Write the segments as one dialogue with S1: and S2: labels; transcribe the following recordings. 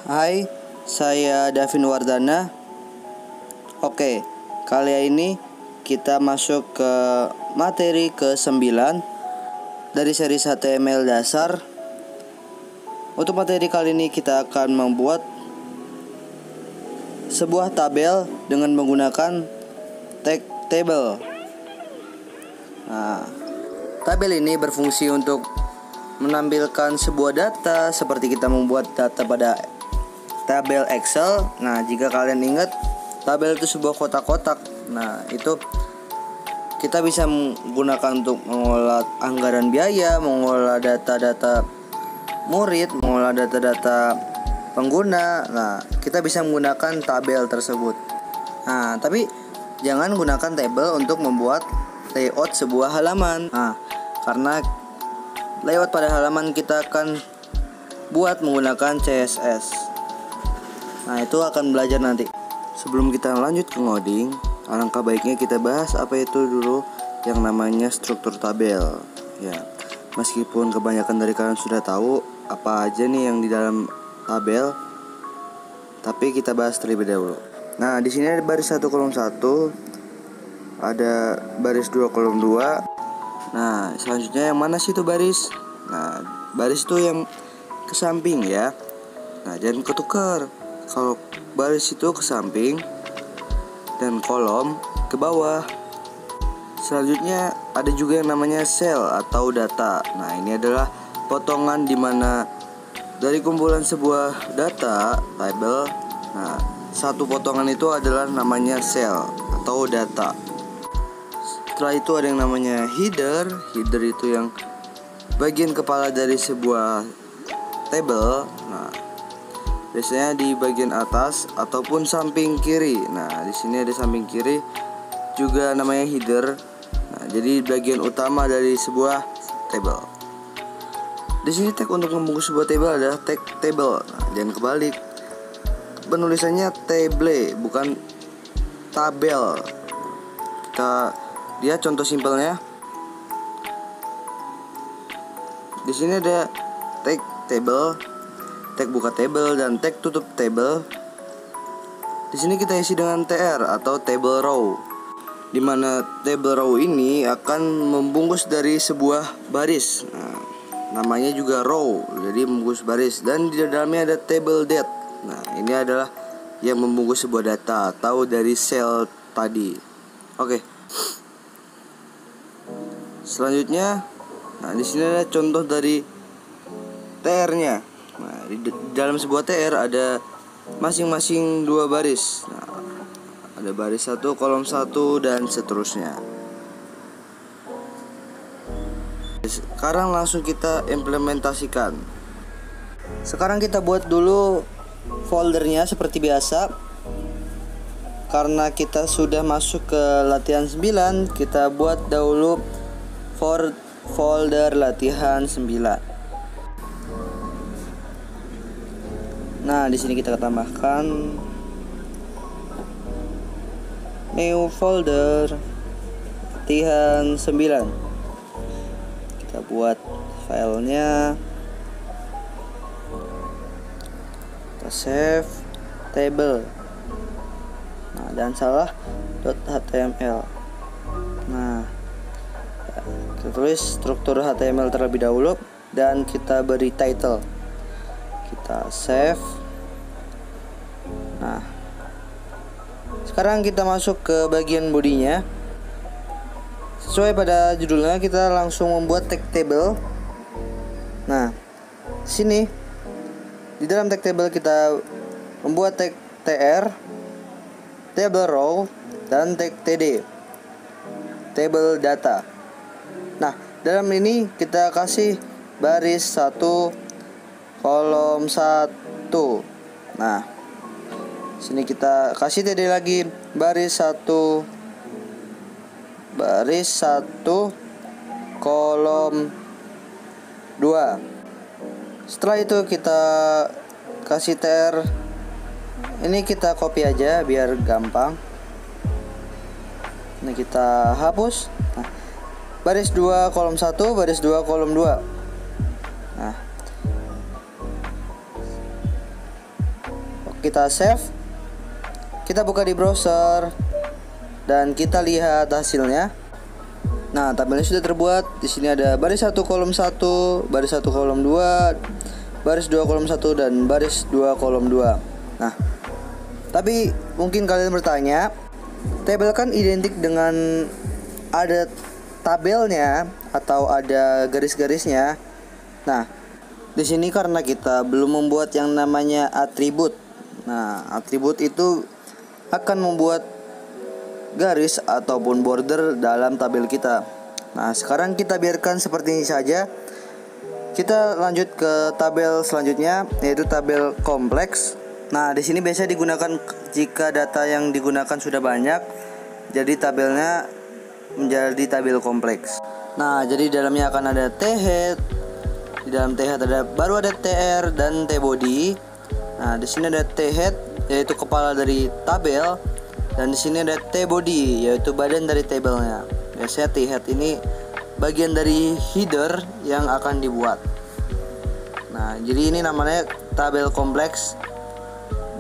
S1: Hai, saya Davin Wardana. Oke, kali ini kita masuk ke materi ke-9 dari seri HTML dasar. Untuk materi kali ini kita akan membuat sebuah tabel dengan menggunakan tag table. Nah, tabel ini berfungsi untuk menampilkan sebuah data seperti kita membuat data pada tabel Excel. Nah, jika kalian ingat, tabel itu sebuah kotak-kotak. Nah, itu kita bisa menggunakan untuk mengolah anggaran biaya, mengolah data-data murid, mengolah data-data pengguna. Nah, kita bisa menggunakan tabel tersebut. Nah, tapi jangan gunakan tabel untuk membuat layout sebuah halaman. Nah, karena layout pada halaman kita akan buat menggunakan CSS. Nah, itu akan belajar nanti. Sebelum kita lanjut ke ngoding, alangkah baiknya kita bahas apa itu dulu yang namanya struktur tabel. Ya, meskipun kebanyakan dari kalian sudah tahu apa aja nih yang di dalam tabel, tapi kita bahas terlebih dahulu. Nah, di sini ada baris 1 kolom 1, ada baris 2 kolom 2. Nah, selanjutnya yang mana sih itu baris? Nah, baris itu yang ke samping ya. Nah, jangan ketukar. Kalau baris itu ke samping dan kolom ke bawah. Selanjutnya ada juga yang namanya cell atau data. Nah, ini adalah potongan di mana dari kumpulan sebuah data tabel. Nah, satu potongan itu adalah namanya cell atau data. Setelah itu ada yang namanya header. Header itu yang bagian kepala dari sebuah tabel. Nah, biasanya di bagian atas ataupun samping kiri. Nah, di sini ada samping kiri juga namanya header. Nah, jadi bagian utama dari sebuah table. Di sini tag untuk membungkus sebuah table adalah tag table. Nah, jangan kebalik. Penulisannya table bukan tabel. Kita lihat contoh simpelnya. Di sini ada tag table, tag buka table, dan tag tutup table. Di sini kita isi dengan tr atau table row, di mana table row ini akan membungkus dari sebuah baris. Nah, namanya juga row, jadi membungkus baris. Dan di dalamnya ada table date. Nah, ini adalah yang membungkus sebuah data atau dari cell tadi. Oke. Selanjutnya, nah di sini ada contoh dari tr-nya. Nah, di dalam sebuah TR ada masing-masing 2 baris. Nah, ada baris 1, kolom 1, dan seterusnya. Sekarang langsung kita implementasikan. Sekarang kita buat dulu foldernya seperti biasa. Karena kita sudah masuk ke latihan 9, kita buat dahulu folder latihan 9. Nah, di sini kita tambahkan new folder latihan 9. Kita buat filenya. Kita save table. Nah, dan salah .html. Nah, kita tulis struktur HTML terlebih dahulu dan kita beri title. Kita save. Nah, sekarang kita masuk ke bagian bodinya. Sesuai pada judulnya, kita langsung membuat tag table. Nah, sini di dalam tag table kita membuat tag tr, table row, dan tag td, table data. Nah, dalam ini kita kasih baris 1, kolom 1. Nah, sini kita kasih td lagi baris 1, baris 1, kolom 2. Setelah itu kita kasih tr. Ini kita copy aja biar gampang. Ini kita hapus. Nah, baris 2 kolom 1, baris 2 kolom 2. Nah, kita save, kita buka di browser, dan kita lihat hasilnya. Nah, tabelnya sudah terbuat. Di sini ada baris 1 kolom 1, baris 1 kolom 2, baris 2 kolom 1, dan baris 2 kolom 2. Nah, tapi mungkin kalian bertanya, tabel kan identik dengan ada tabelnya atau ada garis-garisnya. Nah, di sini karena kita belum membuat yang namanya atribut. Nah, atribut itu akan membuat garis ataupun border dalam tabel kita. Nah, sekarang kita biarkan seperti ini saja. Kita lanjut ke tabel selanjutnya, yaitu tabel kompleks. Nah, di sini biasa digunakan jika data yang digunakan sudah banyak, jadi tabelnya menjadi tabel kompleks. Nah, jadi di dalamnya akan ada T-head. Di dalam T-head baru ada TR dan T-body. Nah, di sini ada T-head, yaitu kepala dari tabel. Dan di sini ada T-body, yaitu badan dari tabelnya. Biasanya T-head ini bagian dari header yang akan dibuat. Nah, jadi ini namanya tabel kompleks.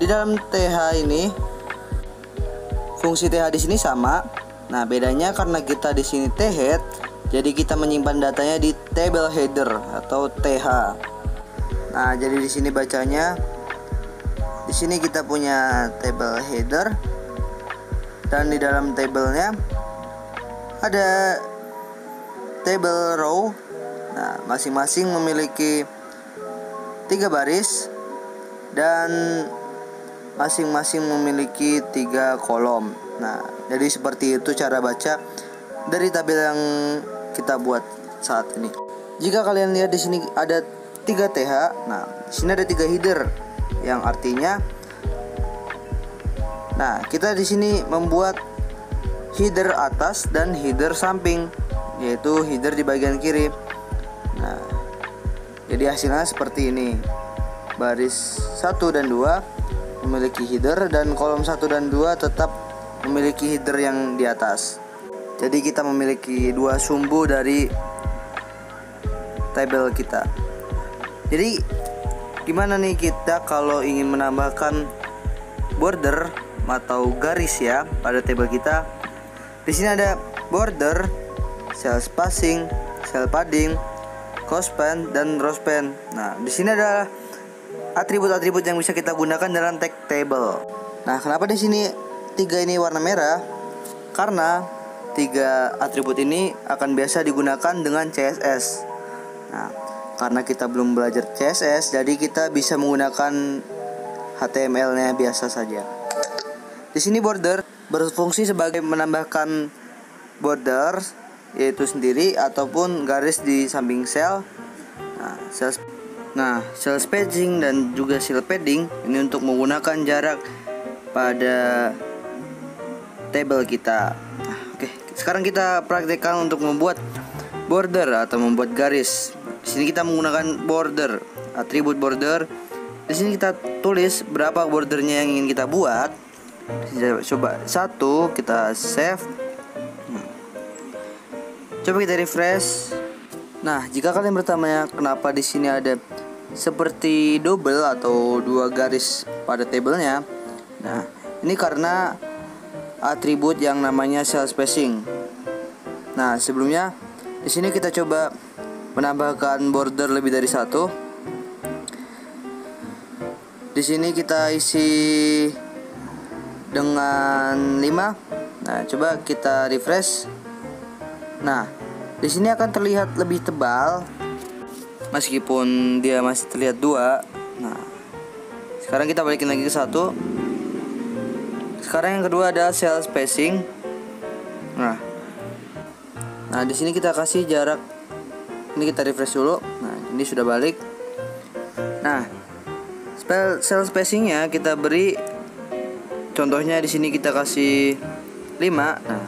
S1: Di dalam TH ini fungsi TH di sini sama. Nah, bedanya karena kita di sini T-head, jadi kita menyimpan datanya di table header atau TH. Nah, jadi di sini bacanya, di sini kita punya table header. Dan di dalam tabelnya ada table row. Nah, masing-masing memiliki 3 baris dan masing-masing memiliki 3 kolom. Nah, jadi seperti itu cara baca dari tabel yang kita buat saat ini. Jika kalian lihat di sini ada 3 TH. Nah, di sini ada 3 header yang artinya, nah, kita di sini membuat header atas dan header samping, yaitu header di bagian kiri. Nah, jadi hasilnya seperti ini. Baris 1 dan 2 memiliki header, dan kolom 1 dan 2 tetap memiliki header yang di atas. Jadi kita memiliki 2 sumbu dari tabel kita. Jadi gimana nih kita kalau ingin menambahkan border atau garis ya pada tabel kita? Di sini ada border, cell spacing, cell padding, cospan, dan row span. Nah, di sini ada atribut-atribut yang bisa kita gunakan dalam tag table. Nah, kenapa di sini 3 ini warna merah? Karena 3 atribut ini akan biasa digunakan dengan CSS. Nah, karena kita belum belajar CSS, jadi kita bisa menggunakan HTML-nya biasa saja. Di sini border berfungsi sebagai menambahkan border, yaitu sendiri ataupun garis di samping sel. Cell spacing dan juga cell padding ini untuk menggunakan jarak pada tabel kita. Oke, sekarang kita praktekkan untuk membuat border atau membuat garis. Di sini kita menggunakan border, atribut border. Di sini kita tulis berapa bordernya yang ingin kita buat. Coba 1, kita save. Coba kita refresh. Nah, jika kalian bertanya kenapa di sini ada seperti double atau 2 garis pada tabelnya, nah, ini karena atribut yang namanya cell spacing. Nah, sebelumnya di sini kita coba menambahkan border lebih dari 1. Di sini kita isi dengan 5. Nah, coba kita refresh. Nah, di sini akan terlihat lebih tebal meskipun dia masih terlihat 2. Nah, sekarang kita balikin lagi ke 1. Sekarang yang kedua ada cell spacing. Nah, di sini kita kasih jarak. Ini kita refresh dulu. Nah, ini sudah balik. Nah, cell spacingnya kita beri, contohnya di sini kita kasih 5. Nah,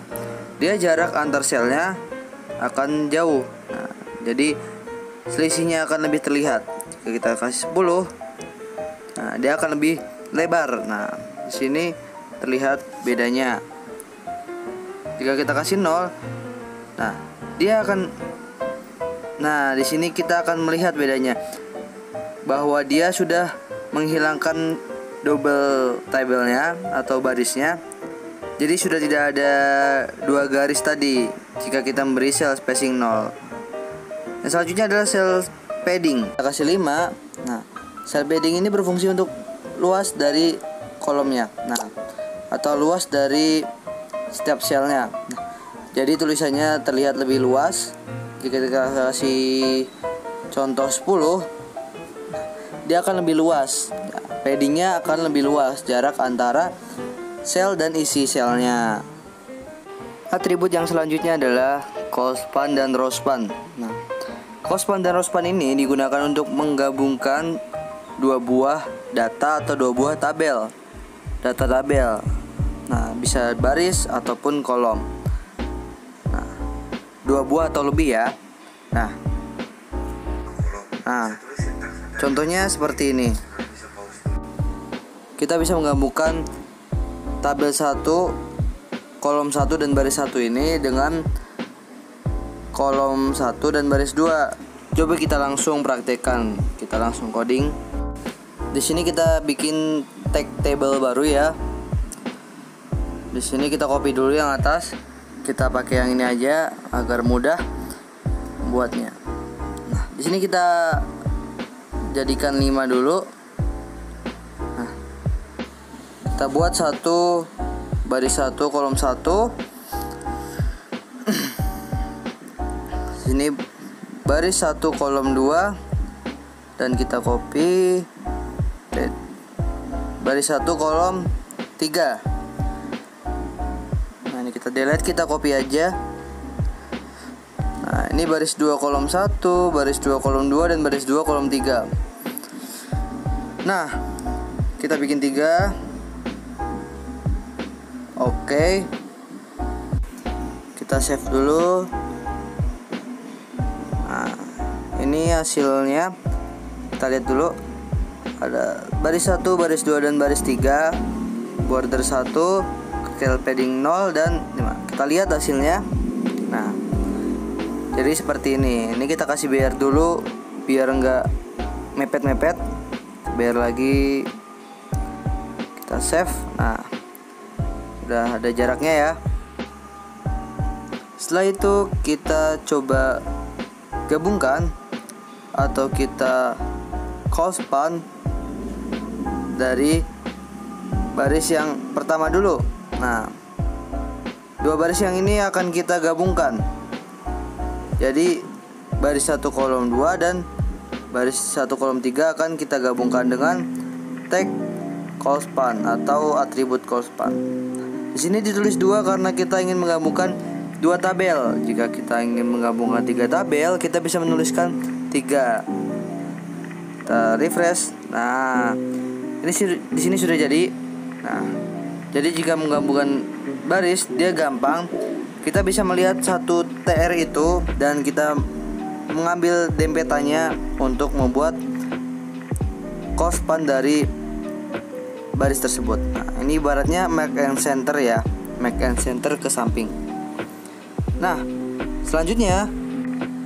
S1: dia jarak antar selnya akan jauh. Nah, jadi selisihnya akan lebih terlihat. Jika kita kasih 10, nah, dia akan lebih lebar. Nah, di sini terlihat bedanya. Jika kita kasih 0, nah, dia akan, nah, di sini kita akan melihat bedanya bahwa dia sudah menghilangkan double tabelnya atau barisnya. Jadi sudah tidak ada dua garis tadi jika kita memberi cell spacing 0. Yang selanjutnya adalah cell padding. Kita kasih 5. Nah, cell padding ini berfungsi untuk luas dari kolomnya. Nah, atau luas dari setiap selnya. Nah, jadi tulisannya terlihat lebih luas. Jika kita kasih contoh 10, dia akan lebih luas. Nah, paddingnya akan lebih luas, jarak antara sel dan isi selnya. Atribut yang selanjutnya adalah callspan dan rowspan. Nah, callspan dan rowspan ini digunakan untuk menggabungkan dua buah data atau dua buah tabel. Data tabel. Nah, bisa baris ataupun kolom. Nah, dua buah atau lebih ya. Nah, contohnya seperti ini. Kita bisa menggabungkan tabel 1, kolom 1 dan baris 1 ini dengan kolom 1 dan baris 2. Coba kita langsung praktekkan. Kita langsung coding. Di sini kita bikin tag table baru ya. Di sini kita copy dulu yang atas. Kita pakai yang ini aja agar mudah buatnya. Nah, di sini kita jadikan 5 dulu. Kita buat 1 baris 1 kolom 1. Sini baris 1 kolom 2 dan kita copy baris 1 kolom 3. Nah, ini kita delete, kita copy aja. Nah, ini baris 2 kolom 1, baris 2 kolom 2 dan baris 2 kolom 3. Nah, kita bikin 3. Oke. Kita save dulu. Nah, ini hasilnya. Kita lihat dulu. Ada baris 1, baris 2 dan baris 3. Border 1, scale padding 0 dan 5. Kita lihat hasilnya. Nah, jadi seperti ini. Ini kita kasih BR dulu biar enggak mepet-mepet. BR lagi. Kita save. Nah, udah ada jaraknya ya. Setelah itu kita coba gabungkan atau kita callspan dari baris yang pertama dulu. Nah, dua baris yang ini akan kita gabungkan. Jadi baris 1 kolom 2 dan baris 1 kolom 3 akan kita gabungkan dengan tag callspan atau atribut callspan. Di sini ditulis 2 karena kita ingin menggabungkan 2 tabel. Jika kita ingin menggabungkan 3 tabel, kita bisa menuliskan 3. Kita refresh. Nah, ini di sini sudah jadi. Nah, jadi jika menggabungkan baris dia gampang. Kita bisa melihat satu TR itu dan kita mengambil dempetannya untuk membuat callspan dari baris tersebut. Nah, ini ibaratnya make and center ya, make and center ke samping. Nah, selanjutnya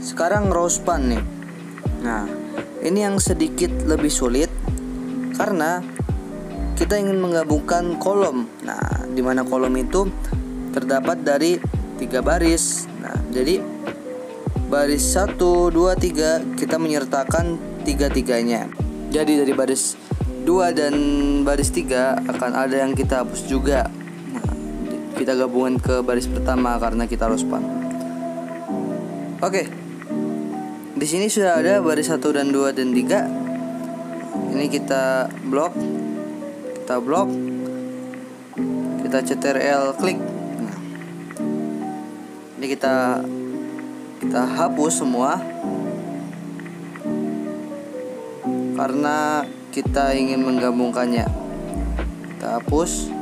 S1: sekarang rowspan nih. Nah, ini yang sedikit lebih sulit karena kita ingin menggabungkan kolom. Nah, di mana kolom itu terdapat dari 3 baris. Nah, jadi baris 1, 2, 3 kita menyertakan 3-3-nya. Jadi dari baris 2 dan baris 3 akan ada yang kita hapus juga. Nah, kita gabungkan ke baris pertama karena kita rowspan. Oke. Di sini sudah ada baris 1 dan 2 dan 3. Ini kita blok. Kita blok. Kita Ctrl klik. Nah, ini kita hapus semua karena kita ingin menggabungkannya. Kita hapus.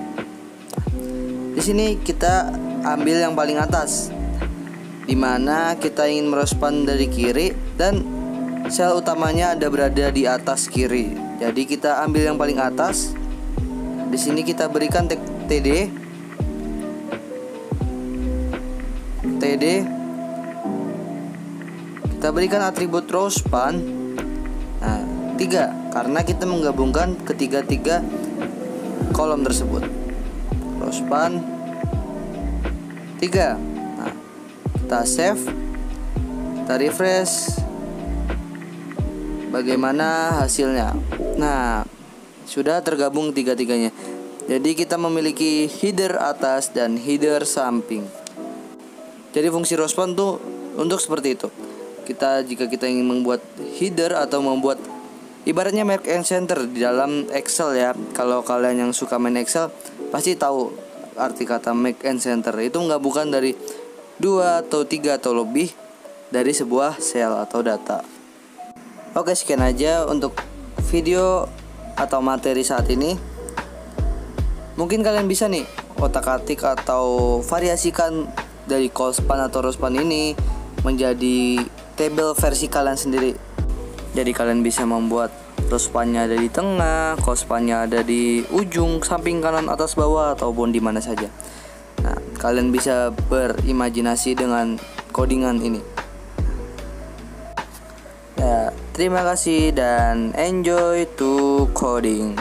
S1: Di sini kita ambil yang paling atas, di mana kita ingin merowspan dari kiri dan sel utamanya ada berada di atas kiri. Jadi kita ambil yang paling atas. Di sini kita berikan TD. Kita berikan atribut rowspan. Nah, 3 karena kita menggabungkan ketiga-tiga kolom tersebut. Rospan 3. Nah, kita save, kita refresh. Bagaimana hasilnya? Nah, sudah tergabung tiga-tiganya. Jadi kita memiliki header atas dan header samping. Jadi fungsi Rospan tuh untuk seperti itu. Jika kita ingin membuat header atau membuat ibaratnya make and center di dalam Excel ya. Kalau kalian yang suka main Excel pasti tahu arti kata make and center. Itu bukan dari 2 atau 3 atau lebih dari sebuah sel atau data. Oke, sekian aja untuk video atau materi saat ini. Mungkin kalian bisa nih otak-atik atau variasikan dari callspan atau rospan ini menjadi tabel versi kalian sendiri. Jadi kalian bisa membuat rospannya ada di tengah, callspannya ada di ujung, samping, kanan, atas, bawah, ataupun di mana saja. Nah, kalian bisa berimajinasi dengan codingan ini. Ya, terima kasih dan enjoy to coding.